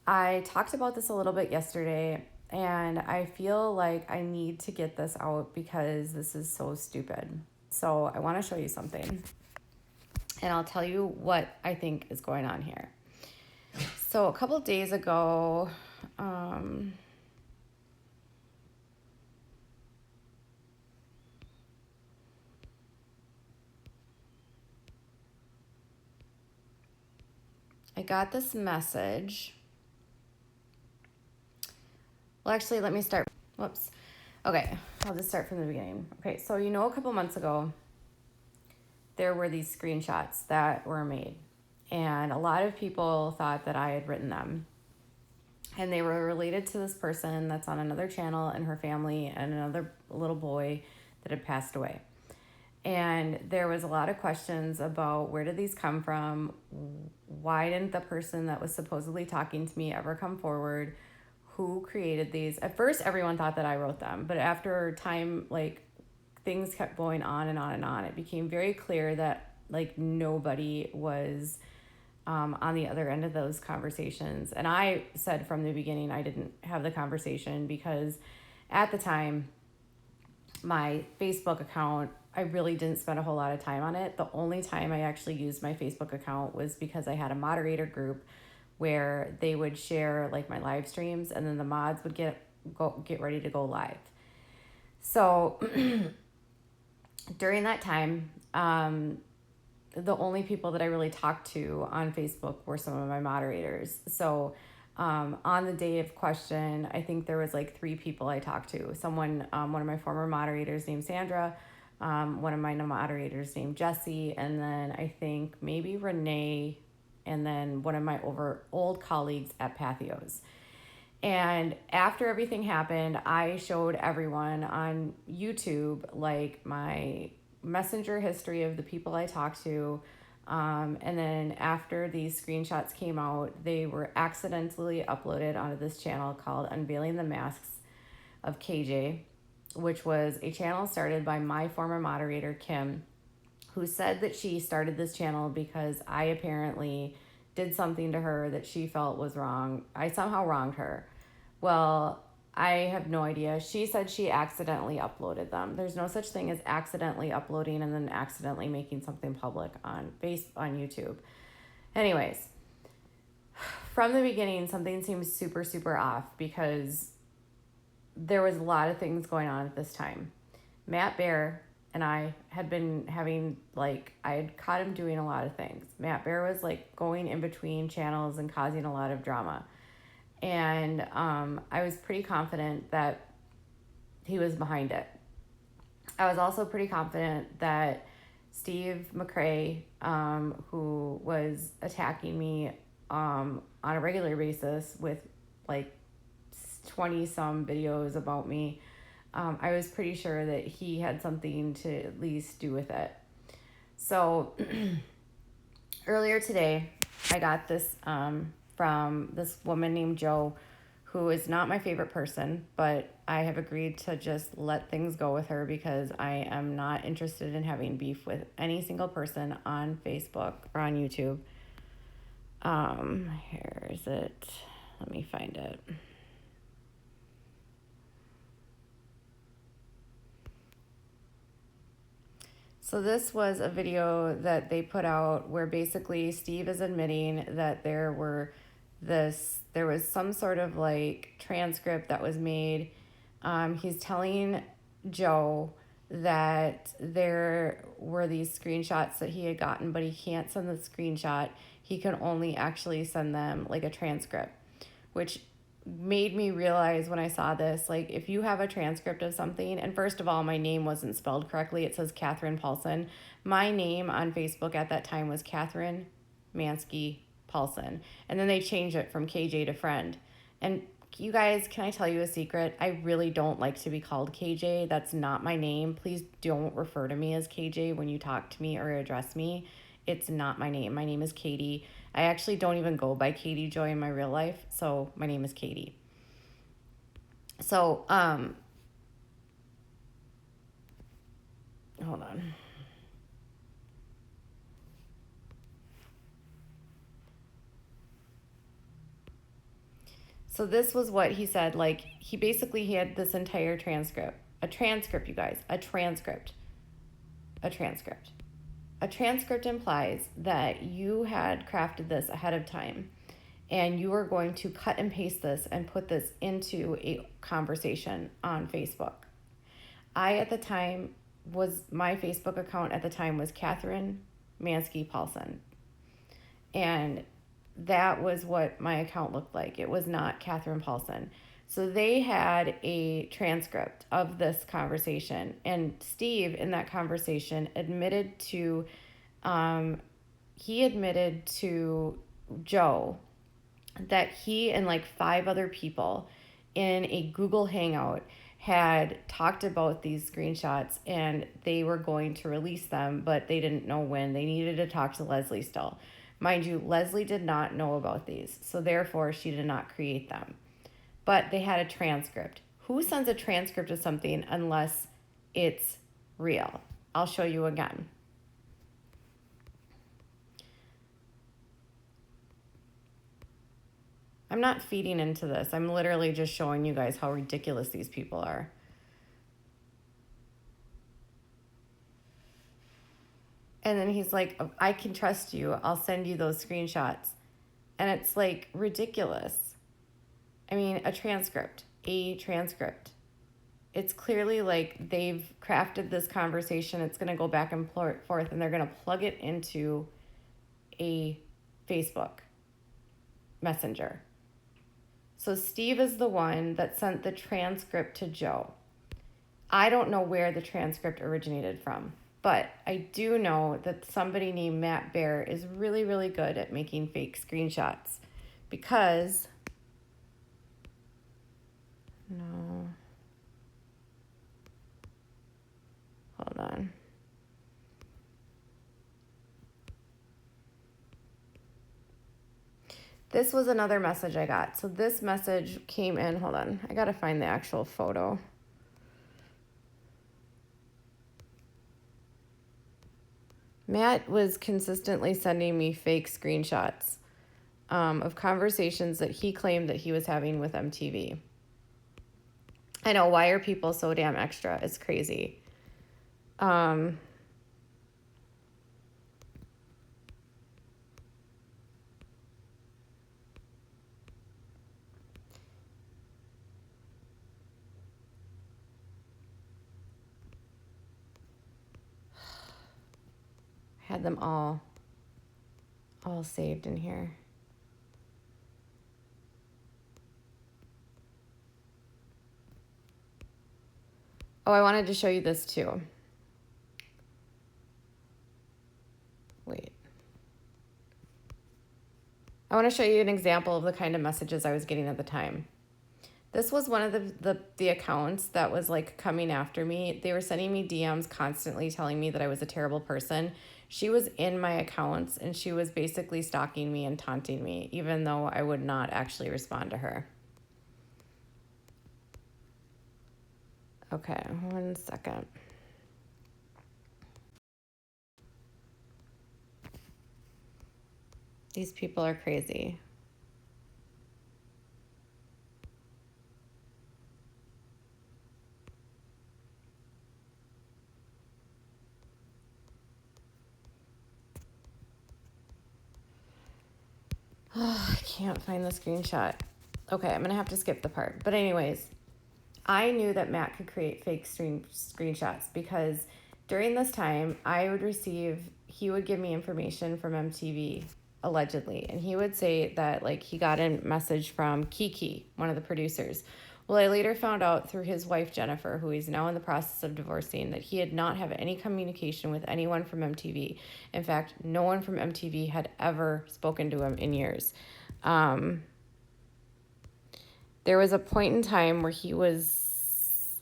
I talked about this a little bit yesterday, and I feel like I need to get this out because this is so stupid. So I want to show you something, and I'll tell you what I think is going on here. So a couple of days ago, I got this message. Well, actually, let me start. Whoops. Okay, I'll just start from the beginning. Okay, so a couple months ago, there were these screenshots that were made, and a lot of people thought that I had written them. And they were related to this person that's on another channel and her family and another little boy that had passed away. And there was a lot of questions about where did these come from? Why didn't the person that was supposedly talking to me ever come forward? Who created these? At first, everyone thought that I wrote them, but after time, things kept going on and on and on. It became very clear that nobody was on the other end of those conversations. And I said from the beginning I didn't have the conversation because at the time, my Facebook account, I really didn't spend a whole lot of time on it. The only time I actually used my Facebook account was because I had a moderator group where they would share my live streams, and then the mods would get ready to go live. So during that time, the only people that I really talked to on Facebook were some of my moderators. So on the day of question, I think there was 3 people I talked to. Someone, one of my former moderators named Sandra, one of my moderators named Jessie, and then I think maybe Renee, and then one of my old colleagues at Pathios. And after everything happened, I showed everyone on YouTube my messenger history of the people I talked to. And then after these screenshots came out, they were accidentally uploaded onto this channel called Unveiling the Masks of KJ, which was a channel started by my former moderator, Kim, who said that she started this channel because I apparently did something to her that she felt was wrong. I somehow wronged her. Well, I have no idea. She said she accidentally uploaded them. There's no such thing as accidentally uploading and then accidentally making something public on YouTube. Anyways, from the beginning, something seemed super, super off because there was a lot of things going on at this time. Matt Baier and I had been having, I had caught him doing a lot of things. Matt Baier was going in between channels and causing a lot of drama. And I was pretty confident that he was behind it. I was also pretty confident that Steve McCrae, who was attacking me on a regular basis with 20 some videos about me, I was pretty sure that he had something to at least do with it. So earlier today, I got this from this woman named Jo, who is not my favorite person, but I have agreed to just let things go with her because I am not interested in having beef with any single person on Facebook or on YouTube. Here is it. Let me find it. So this was a video that they put out where basically Steve is admitting that there was some sort of transcript that was made. He's telling Jo that there were these screenshots that he had gotten, but he can't send the screenshot. He can only actually send them a transcript, which made me realize when I saw this, if you have a transcript of something, and first of all, my name wasn't spelled correctly. It says Catherine Paulson. My name on Facebook at that time was Catherine Mansky Paulson. And then they changed it from KJ to friend. And you guys, can I tell you a secret? I really don't like to be called KJ. That's not my name. Please don't refer to me as KJ when you talk to me or address me. It's not my name. My name is Katie. I actually don't even go by Katie Joy in my real life, so my name is Katie. So, hold on. So this was what he said. Like, he had this entire transcript. A transcript, you guys. A transcript. A transcript. A transcript implies that you had crafted this ahead of time and you are going to cut and paste this and put this into a conversation on Facebook. My Facebook account at the time was Catherine Mansky Paulson. And that was what my account looked like. It was not Catherine Paulson. So they had a transcript of this conversation. And Steve, in that conversation, admitted to Joe that he and like 5 other people in a Google Hangout had talked about these screenshots and they were going to release them, but they didn't know when. They needed to talk to Leslie still. Mind you, Leslie did not know about these, so therefore she did not create them. But they had a transcript. Who sends a transcript of something unless it's real? I'll show you again. I'm not feeding into this. I'm literally just showing you guys how ridiculous these people are. And then he's like, I can trust you. I'll send you those screenshots. And it's like ridiculous. I mean, a transcript. It's clearly like they've crafted this conversation. It's going to go back and forth, and they're going to plug it into a Facebook Messenger. So Steve is the one that sent the transcript to Joe. I don't know where the transcript originated from, but I do know that somebody named Matt Baier is really, really good at making fake screenshots because... No. Hold on. This was another message I got. So this message came in. Hold on. I got to find the actual photo. Matt was consistently sending me fake screenshots of conversations that he claimed that he was having with MTV. I know, why are people so damn extra? It's crazy. Had them all saved in here. Oh, I wanted to show you this too. Wait. I want to show you an example of the kind of messages I was getting at the time. This was one of the accounts that was like coming after me. They were sending me DMs constantly telling me that I was a terrible person. She was in my accounts and she was basically stalking me and taunting me, even though I would not actually respond to her. Okay, 1 second. These people are crazy. Oh, I can't find the screenshot. Okay, I'm going to have to skip the part. But anyways, I knew that Matt could create fake screenshots because during this time, he would give me information from MTV, allegedly. And he would say that like he got a message from Kiki, one of the producers. Well, I later found out through his wife, Jennifer, who he's now in the process of divorcing, that he had not have any communication with anyone from MTV. In fact, no one from MTV had ever spoken to him in years. There was a point in time where he was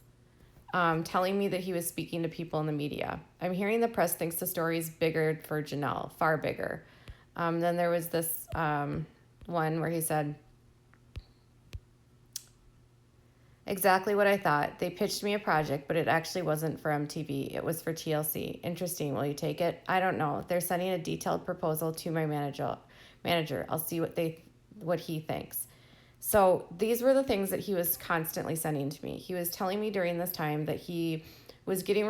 telling me that he was speaking to people in the media. I'm hearing the press thinks the story is bigger for Janelle, far bigger. Then there was this one where he said, exactly what I thought. They pitched me a project, but it actually wasn't for MTV. It was for TLC. Interesting. Will you take it? I don't know. They're sending a detailed proposal to my manager. I'll see what he thinks. So these were the things that he was constantly sending to me. He was telling me during this time that he was getting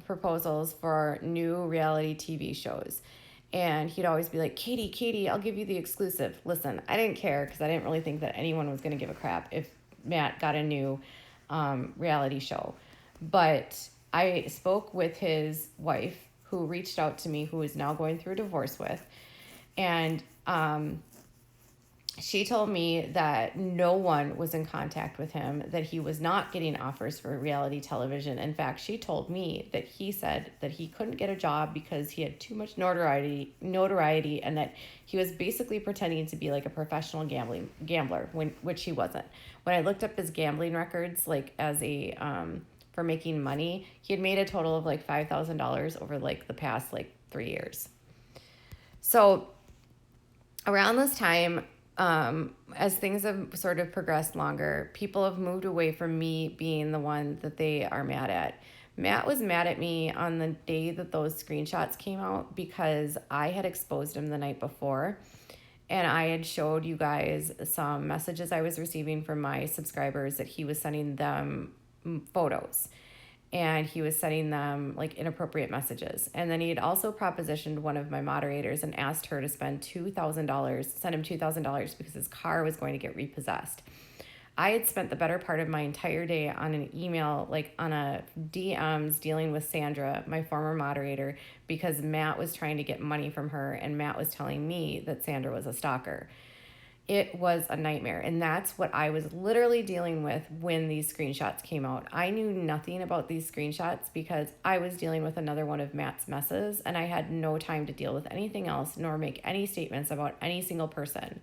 proposals for new reality TV shows. And he'd always be like, Katie, I'll give you the exclusive. Listen, I didn't care because I didn't really think that anyone was going to give a crap if Matt got a new reality show. But I spoke with his wife, who reached out to me, who is now going through a divorce with. And she told me that no one was in contact with him, that he was not getting offers for reality television. In fact, she told me that he said that he couldn't get a job because he had too much notoriety, and that he was basically pretending to be like a professional gambler, which he wasn't. When I looked up his gambling records, like as a for making money, he had made a total of like $5,000 over like the past like 3 years. So around this time, as things have sort of progressed longer, people have moved away from me being the one that they are mad at. Matt was mad at me on the day that those screenshots came out because I had exposed him the night before, and I had showed you guys some messages I was receiving from my subscribers that he was sending them photos, and he was sending them like inappropriate messages. And then he had also propositioned one of my moderators and asked her to send him $2,000 because his car was going to get repossessed. I had spent the better part of my entire day on an email, like on a DMs, dealing with Sandra, my former moderator, because Matt was trying to get money from her, and Matt was telling me that Sandra was a stalker. It was a nightmare. And that's what I was literally dealing with when these screenshots came out. I knew nothing about these screenshots because I was dealing with another one of Matt's messes, and I had no time to deal with anything else nor make any statements about any single person.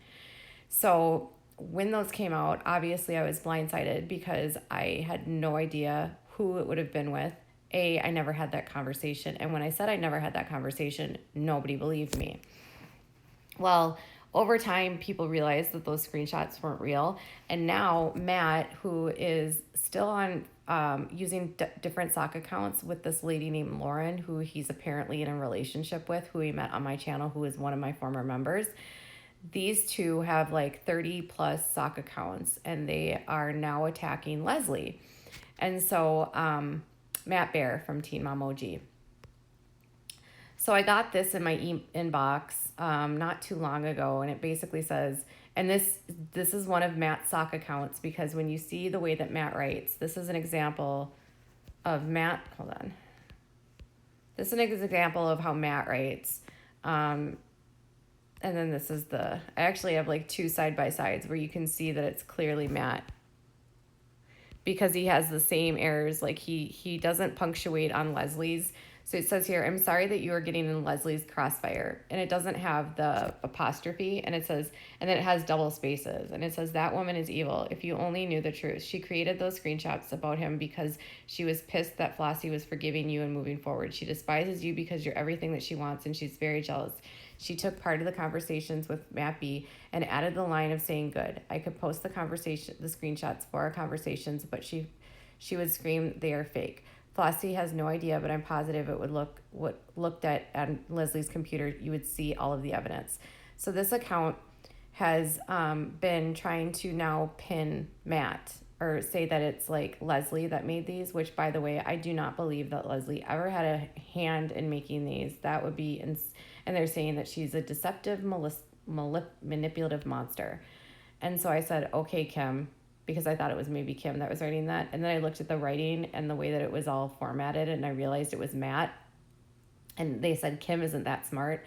So when those came out, obviously I was blindsided because I had no idea who it would have been with. I never had that conversation. And when I said I never had that conversation, nobody believed me. Well, over time, people realized that those screenshots weren't real. And now Matt, who is still on using different sock accounts with this lady named Lauren, who he's apparently in a relationship with, who he met on my channel, who is one of my former members. These two have like 30 plus sock accounts, and they are now attacking Leslie. And so Matt Baier from Teen Mom OG. So I got this in my inbox not too long ago, and it basically says, and this is one of Matt's sock accounts, because when you see the way that Matt writes, this is an example of Matt. Hold on. This is an example of how Matt writes. And then this is I actually have like two side-by-sides where you can see that it's clearly Matt, because he has the same errors. Like he doesn't punctuate on Leslie's. So it says here, I'm sorry that you are getting in Leslie's crossfire. And it doesn't have the apostrophe. And it says, and then it has double spaces. And it says, that woman is evil. If you only knew the truth. She created those screenshots about him because she was pissed that Flossie was forgiving you and moving forward. She despises you because you're everything that she wants, and she's very jealous. She took part of the conversations with Matt B and added the line of saying good. I could post the screenshots for our conversations, but she would scream, they are fake. Flossie has no idea, but I'm positive it would looked at on Leslie's computer, you would see all of the evidence. So this account has been trying to now pin Matt, or say that it's like Leslie that made these, which, by the way, I do not believe that Leslie ever had a hand in making these. That would be, and they're saying that she's a deceptive, manipulative monster. And so I said, okay, Kim, because I thought it was maybe Kim that was writing that. And then I looked at the writing and the way that it was all formatted, and I realized it was Matt. And they said, Kim isn't that smart.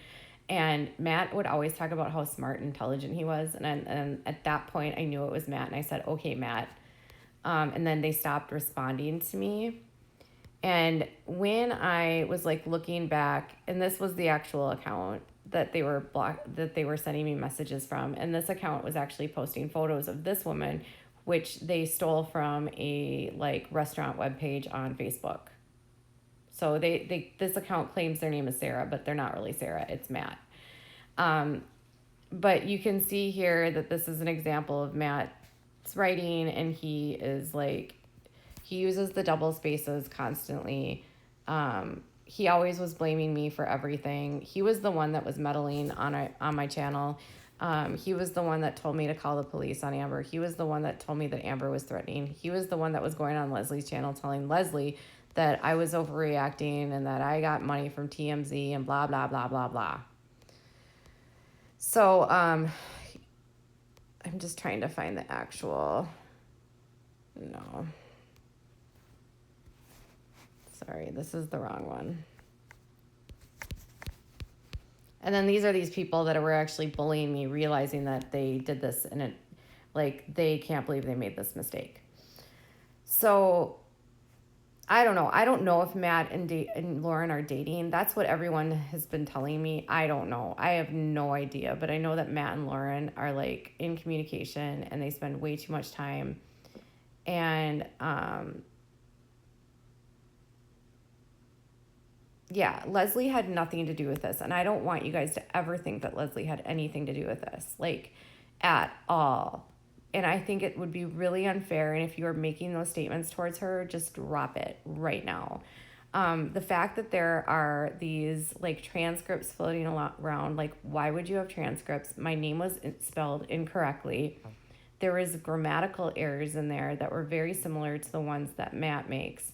And Matt would always talk about how smart and intelligent he was. And at that point, I knew it was Matt. And I said, okay, Matt. And then they stopped responding to me. And when I was like looking back, and this was the actual account that they were sending me messages from. And this account was actually posting photos of this woman, which they stole from a like restaurant webpage on Facebook. So this account claims their name is Sarah, but they're not really Sarah, it's Matt. But you can see here that this is an example of Matt's writing, and he uses the double spaces constantly. He always was blaming me for everything. He was the one that was meddling on my channel. He was the one that told me to call the police on Amber. He was the one that told me that Amber was threatening. He was the one that was going on Leslie's channel telling Leslie that I was overreacting and that I got money from TMZ and blah, blah, blah, blah, blah. So I'm just trying to find the actual, no. Sorry, this is the wrong one. And then these are these people that were actually bullying me, realizing that they did this and they can't believe they made this mistake. So I don't know. I don't know if Matt and Lauren are dating. That's what everyone has been telling me. I don't know. I have no idea. But I know that Matt and Lauren are like in communication and they spend way too much time. And yeah, Leslie had nothing to do with this. And I don't want you guys to ever think that Leslie had anything to do with this, like at all. And I think it would be really unfair. And if you are making those statements towards her, just drop it right now. The fact that there are these like transcripts floating around, like, why would you have transcripts? My name was spelled incorrectly. There was grammatical errors in there that were very similar to the ones that Matt makes.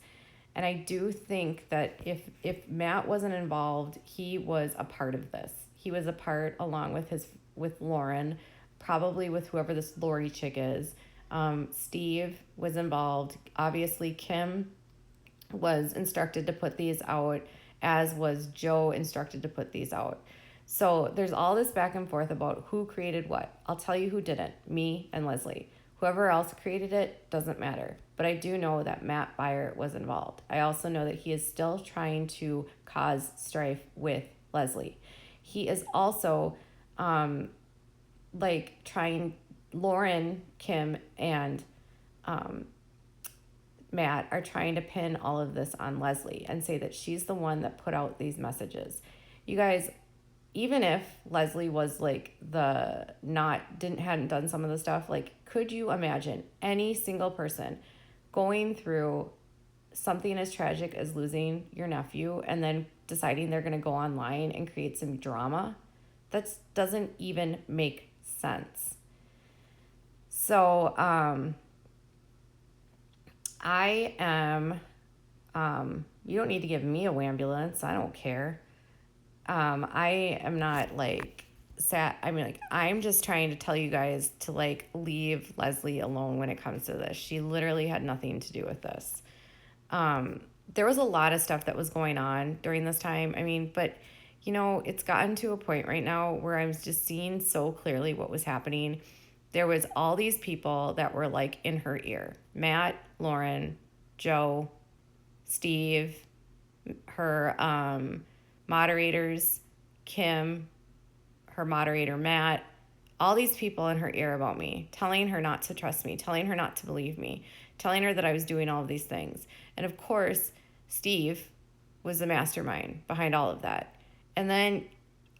And I do think that if Matt wasn't involved, he was a part of this. He was a part along with Lauren, probably with whoever this Lori chick is. Steve was involved. Obviously, Kim was instructed to put these out, as was Joe instructed to put these out. So there's all this back and forth about who created what. I'll tell you who didn't, me and Leslie. Whoever else created it doesn't matter. But I do know that Matt Baier was involved. I also know that he is still trying to cause strife with Leslie. He is also trying, Lauren, Kim, and Matt are trying to pin all of this on Leslie and say that she's the one that put out these messages. You guys, even if Leslie was like hadn't done some of the stuff, like, could you imagine any single person going through something as tragic as losing your nephew and then deciding they're going to go online and create some drama? That doesn't even make sense. So I am, you don't need to give me a wambulance. I don't care. I am not like sad. I mean, like, I'm just trying to tell you guys to like leave Leslie alone when it comes to this. She literally had nothing to do with this. There was a lot of stuff that was going on during this time. I mean, but you know, it's gotten to a point right now where I'm just seeing so clearly what was happening. There was all these people that were like in her ear. Matt, Lauren, Joe, Steve, her moderators, Kim, her moderator, Matt, all these people in her ear about me, telling her not to trust me, telling her not to believe me, telling her that I was doing all of these things. And of course, Steve was the mastermind behind all of that. And then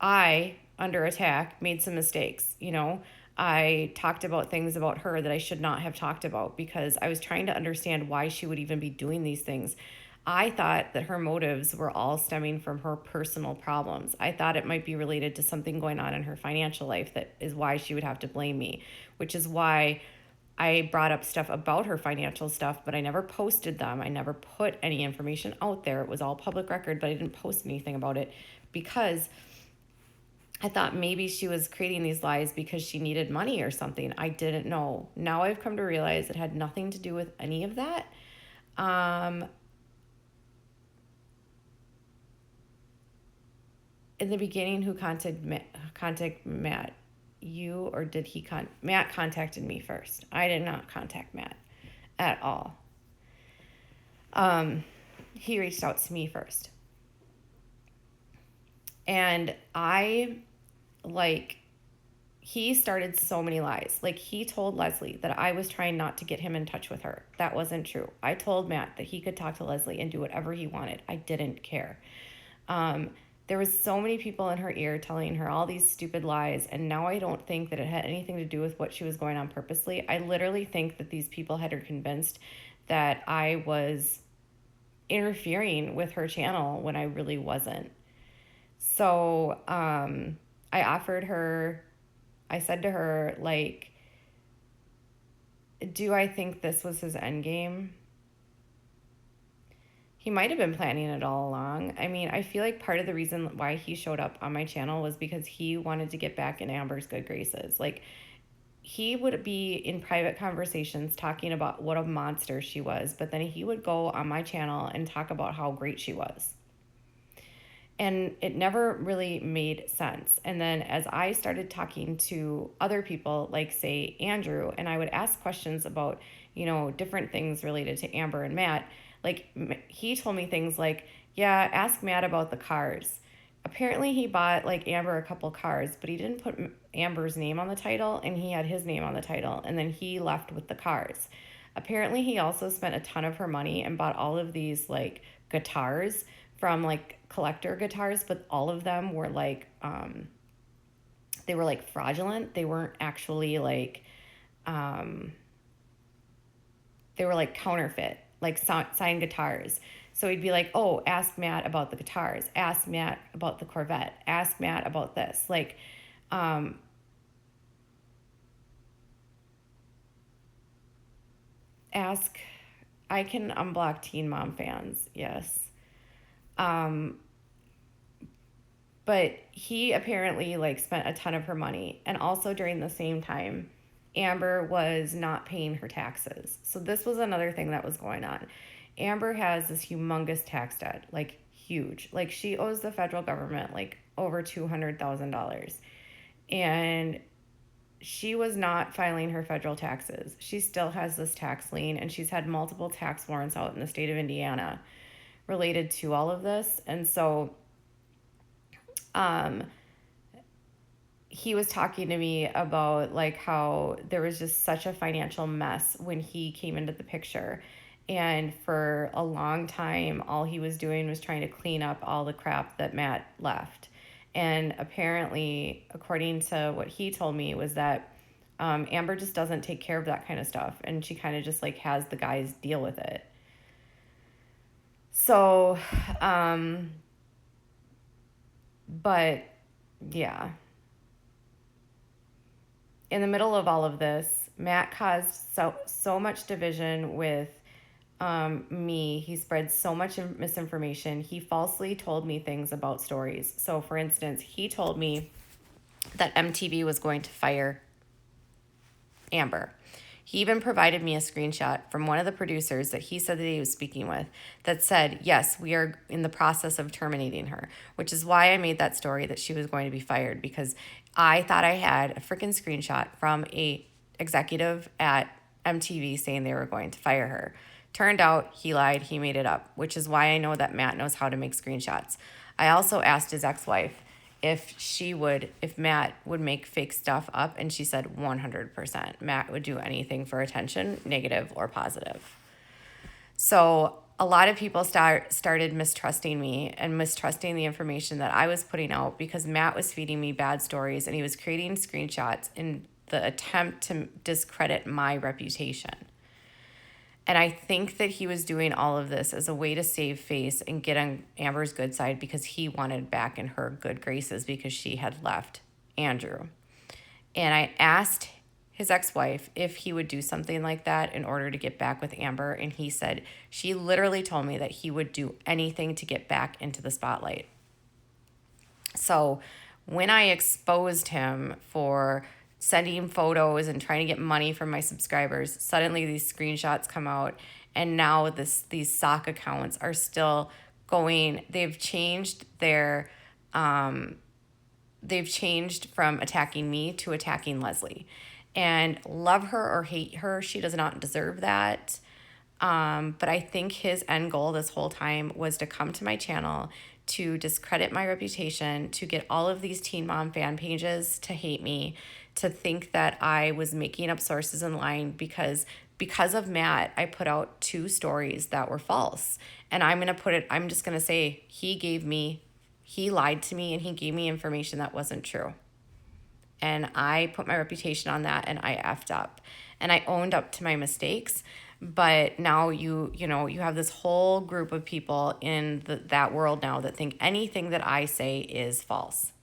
I, under attack, made some mistakes. You know, I talked about things about her that I should not have talked about because I was trying to understand why she would even be doing these things. I thought that her motives were all stemming from her personal problems. I thought it might be related to something going on in her financial life that is why she would have to blame me, which is why I brought up stuff about her financial stuff, but I never posted them. I never put any information out there. It was all public record, but I didn't post anything about it because I thought maybe she was creating these lies because she needed money or something. I didn't know. Now I've come to realize it had nothing to do with any of that. In the beginning, who contacted Matt? You, or did he Matt contacted me first. I did not contact Matt at all. He reached out to me first. And he started so many lies. Like, he told Leslie that I was trying not to get him in touch with her. That wasn't true. I told Matt that he could talk to Leslie and do whatever he wanted. I didn't care. There was so many people in her ear telling her all these stupid lies, and now I don't think that it had anything to do with what she was going on purposely. I literally think that these people had her convinced that I was interfering with her channel when I really wasn't. So I offered her I said to her, like, do I think this was his end game? He might have been planning it all along. I mean, I feel like part of the reason why he showed up on my channel was because he wanted to get back in Amber's good graces. Like, he would be in private conversations talking about what a monster she was, but then he would go on my channel and talk about how great she was. And it never really made sense. And then as I started talking to other people, like, say, Andrew, and I would ask questions about, different things related to Amber and Matt, like, he told me things like, yeah, ask Matt about the cars. Apparently, he bought, like, Amber a couple cars, but he didn't put Amber's name on the title, and he had his name on the title, and then he left with the cars. Apparently, he also spent a ton of her money and bought all of these, like, guitars from, like, collector guitars, but all of them were like they were like fraudulent. They weren't actually like they were like counterfeit, like signed guitars. So he'd be like, oh, ask Matt about the guitars, ask Matt about the Corvette, ask Matt about this, like ask I can unblock Teen Mom fans, yes. But he apparently, like, spent a ton of her money. And also during the same time, Amber was not paying her taxes. So this was another thing that was going on. Amber has this humongous tax debt, like, huge. Like, she owes the federal government like over $200,000. And she was not filing her federal taxes. She still has this tax lien, and she's had multiple tax warrants out in the state of Indiana related to all of this. And so he was talking to me about, like, how there was just such a financial mess when he came into the picture. And for a long time, all he was doing was trying to clean up all the crap that Matt left. And apparently, according to what he told me, was that Amber just doesn't take care of that kind of stuff. And she kind of just, like, has the guys deal with it. So, but yeah. In the middle of all of this, Matt caused so much division with me. He spread so much misinformation. He falsely told me things about stories. So, for instance, he told me that MTV was going to fire Amber. He even provided me a screenshot from one of the producers that he said that he was speaking with that said, yes, we are in the process of terminating her, which is why I made that story that she was going to be fired, because I thought I had a freaking screenshot from a executive at MTV saying they were going to fire her. Turned out he lied, he made it up, which is why I know that Matt knows how to make screenshots. I also asked his ex-wife if Matt would make fake stuff up, and she said 100%. Matt would do anything for attention, negative or positive. So a lot of people started mistrusting me and mistrusting the information that I was putting out, because Matt was feeding me bad stories and he was creating screenshots in the attempt to discredit my reputation. And I think that he was doing all of this as a way to save face and get on Amber's good side, because he wanted back in her good graces because she had left Andrew. And I asked his ex-wife if he would do something like that in order to get back with Amber. And he said, she literally told me that he would do anything to get back into the spotlight. So when I exposed him for sending photos and trying to get money from my subscribers, suddenly these screenshots come out, and now these sock accounts are still going. They've changed from attacking me to attacking Leslie. And love her or hate her, she does not deserve that. But I think his end goal this whole time was to come to my channel, to discredit my reputation, to get all of these Teen Mom fan pages to hate me, to think that I was making up sources and lying, because of Matt, I put out 2 stories that were false. And I'm just going to say he lied to me and he gave me information that wasn't true. And I put my reputation on that, and I effed up. And I owned up to my mistakes. But now you have this whole group of people in that world now that think anything that I say is false.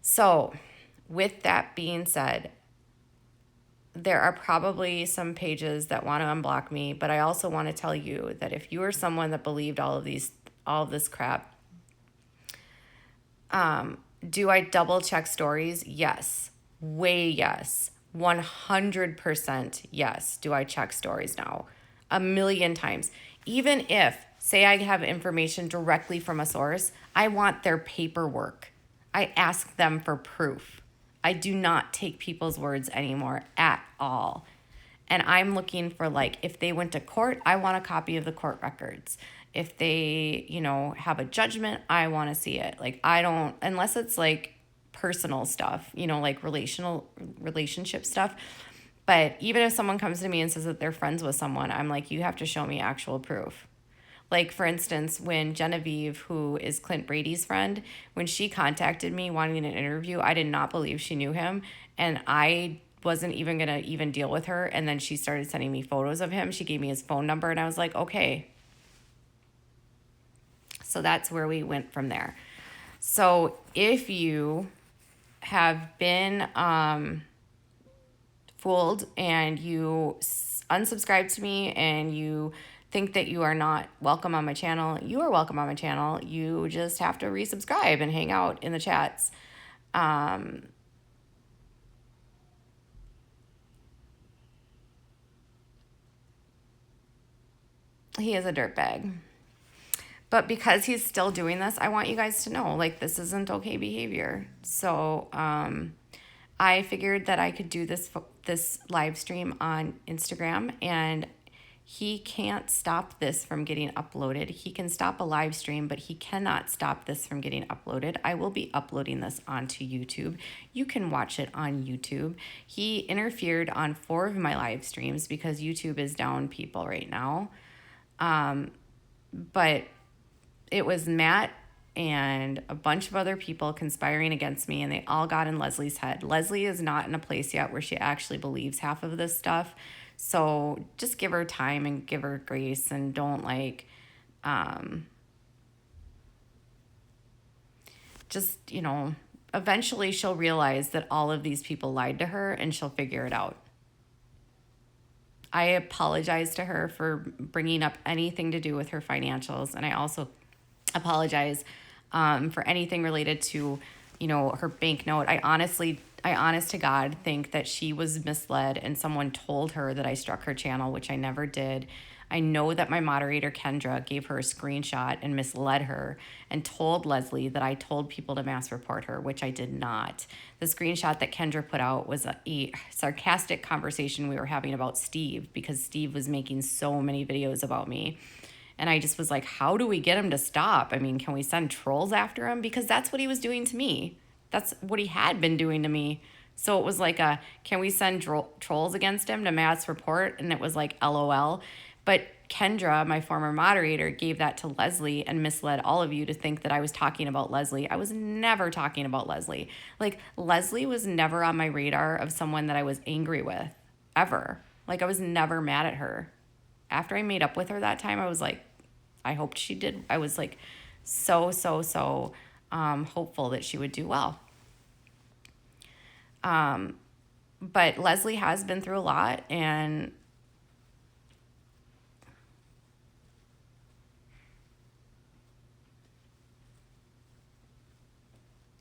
So with that being said, there are probably some pages that want to unblock me, but I also want to tell you that if you are someone that believed all of this crap, do I double check stories? Yes. Way yes. 100% yes. Do I check stories now? A million times. Even if, say, I have information directly from a source, I want their paperwork. I ask them for proof. I do not take people's words anymore at all. And I'm looking for, like, if they went to court, I want a copy of the court records. If they, have a judgment, I want to see it. Like, I don't, unless it's like personal stuff, like relationship stuff. But even if someone comes to me and says that they're friends with someone, I'm like, you have to show me actual proof. Like, for instance, when Genevieve, who is Clint Brady's friend, when she contacted me wanting an interview, I did not believe she knew him. And I wasn't even going to even deal with her. And then she started sending me photos of him. She gave me his phone number and I was like, okay. So that's where we went from there. So if you have been fooled and you unsubscribe to me and you think that you are not welcome on my channel, you are welcome on my channel. You just have to resubscribe and hang out in the chats. He is a dirtbag. But because he's still doing this, I want you guys to know, like, this isn't okay behavior. So I figured that I could do this live stream on Instagram, and he can't stop this from getting uploaded. He can stop a live stream, but he cannot stop this from getting uploaded. I will be uploading this onto YouTube. You can watch it on YouTube. He interfered on 4 of my live streams because YouTube is down people right now. But it was Matt and a bunch of other people conspiring against me, and they all got in Leslie's head. Leslie is not in a place yet where she actually believes half of this stuff. So just give her time and give her grace, and don't eventually she'll realize that all of these people lied to her and she'll figure it out. I apologize to her for bringing up anything to do with her financials, and I also apologize for anything related to, her bank note. I honest to God think that she was misled and someone told her that I struck her channel, which I never did. I know that my moderator, Kendra, gave her a screenshot and misled her and told Leslie that I told people to mass report her, which I did not. The screenshot that Kendra put out was a sarcastic conversation we were having about Steve, because Steve was making so many videos about me. And I just was like, how do we get him to stop? I mean, can we send trolls after him? Because that's what he was doing to me. That's what he had been doing to me. So it was like, can we send trolls against him to mass report? And it was like, LOL. But Kendra, my former moderator, gave that to Leslie and misled all of you to think that I was talking about Leslie. I was never talking about Leslie. Like, Leslie was never on my radar of someone that I was angry with, ever. Like, I was never mad at her. After I made up with her that time, I was like, I hoped she did. I was like so hopeful that she would do well. But Leslie has been through a lot, and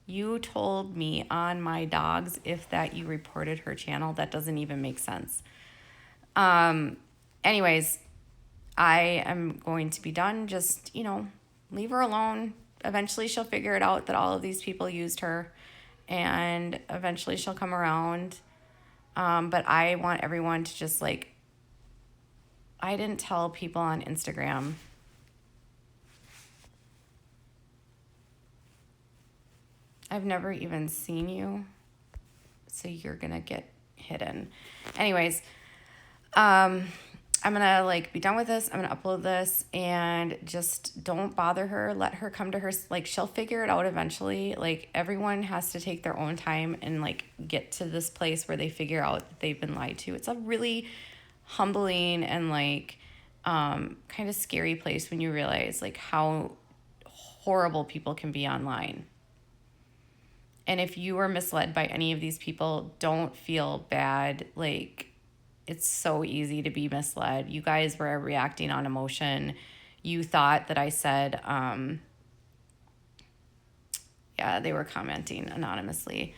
you told me on my dogs if that you reported her channel. That doesn't even make sense. Anyways, I am going to be done. Just, leave her alone. Eventually she'll figure it out that all of these people used her, and eventually she'll come around. But I want everyone to just I didn't tell people on Instagram. I've never even seen you, so you're going to get hidden. Anyways, I'm going to be done with this. I'm going to upload this, and just don't bother her. Let her come to her. She'll figure it out eventually. Everyone has to take their own time and get to this place where they figure out that they've been lied to. It's a really humbling and kind of scary place when you realize how horrible people can be online. And if you were misled by any of these people, don't feel bad. Like, it's so easy to be misled. You guys were reacting on emotion. You thought that I said, yeah, they were commenting anonymously.